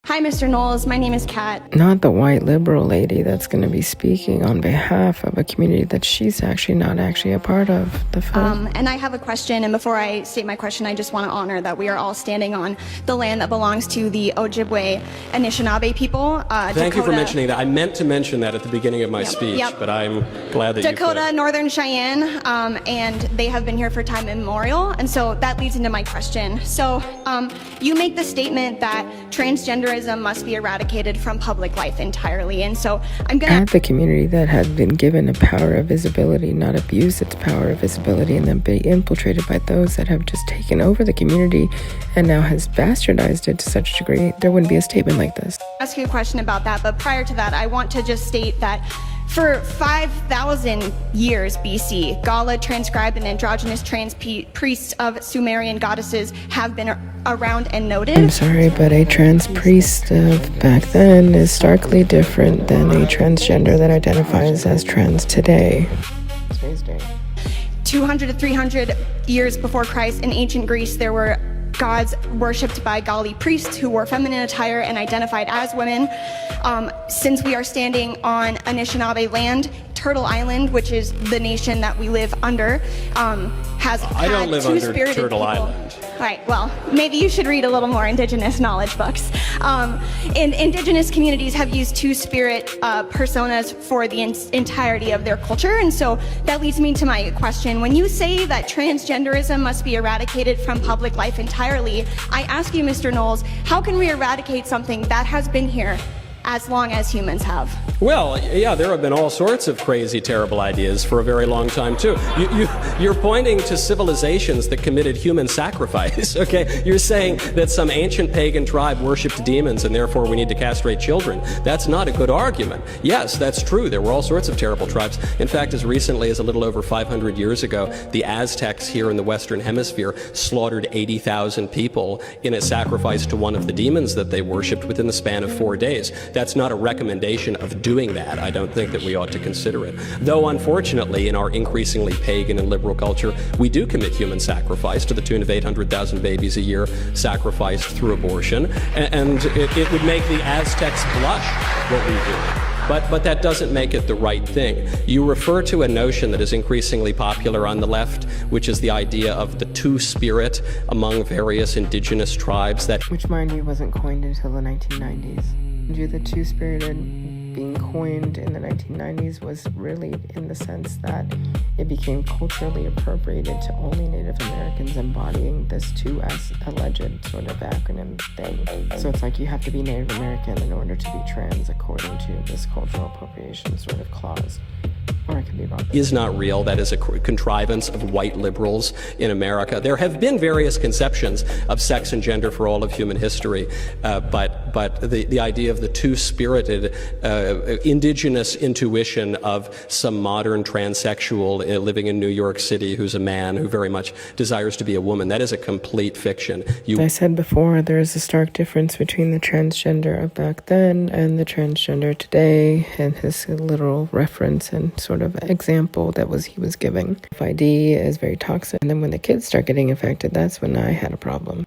Hi, Mr. Knowles. My name is Kat. Not the white liberal lady that's going to be speaking on behalf of a community that she's actually not actually a part of. And I have a question, and before I state my question, I just want to honor that we are all standing on the land that belongs to the Ojibwe Anishinaabe people. Thank you for mentioning that. I meant to mention that at the beginning of my speech, but I'm glad that Dakota, you Northern Cheyenne, and they have been here for time immemorial, and so that leads into my question. So you make the statement that transgenderism must be eradicated from public life entirely, and so I'm gonna add the community that had been given a power of visibility, not abuse its power of visibility, and then be infiltrated by those that have just taken over the community and now has bastardized it to such a degree. There wouldn't be a statement like this. Ask you a question about that, but prior to that, I want to just state that for 5,000 years BC, Gala transcribed and androgynous trans priests of Sumerian goddesses have been around and noted. I'm sorry, but a trans priest of back then is starkly different than a transgender that identifies as trans today. 200 to 300 years before Christ, in ancient Greece, there were gods worshipped by Gali priests who wore feminine attire and identified as women. Since we are standing on Anishinaabe land, Turtle Island, which is the nation that we live under, has I don't live under Turtle Island. All right, well, maybe you should read a little more Indigenous knowledge books. And Indigenous communities have used two-spirit personas for the entirety of their culture, and so that leads me to my question. When you say that transgenderism must be eradicated from public life entirely, I ask you, Mr. Knowles, how can we eradicate something that has been here as long as humans have? Well, yeah, there have been all sorts of crazy, terrible ideas for a very long time, too. You're pointing to civilizations that committed human sacrifice, okay? You're saying that some ancient pagan tribe worshipped demons and therefore we need to castrate children. That's not a good argument. Yes, that's true. There were all sorts of terrible tribes. In fact, as recently as a little over 500 years ago, the Aztecs here in the Western Hemisphere slaughtered 80,000 people in a sacrifice to one of the demons that they worshipped within the span of 4 days. That's not a recommendation of doing that. I don't think that we ought to consider it. Though, unfortunately, in our increasingly pagan and liberal culture, we do commit human sacrifice to the tune of 800,000 babies a year sacrificed through abortion. And it would make the Aztecs blush what we do. But that doesn't make it the right thing. You refer to a notion that is increasingly popular on the left, which is the idea of the two-spirit among various indigenous tribes. Which, mind you, wasn't coined until the 1990s. The two-spirited being coined in the 1990s was really in the sense that it became culturally appropriated to only Native Americans embodying this 2S alleged sort of acronym thing. So it's like you have to be Native American in order to be trans according to this cultural appropriation sort of clause. Or it can be wrong. Is not real. That is a contrivance of white liberals in America. There have been various conceptions of sex and gender for all of human history, but the idea of the two-spirited indigenous intuition of some modern transsexual living in New York City who's a man who very much desires to be a woman, that is a complete fiction. As I said before, there is a stark difference between the transgender of back then and the transgender today, and his literal reference and sort of example that he was giving. FID is very toxic, and then when the kids start getting affected, that's when I had a problem.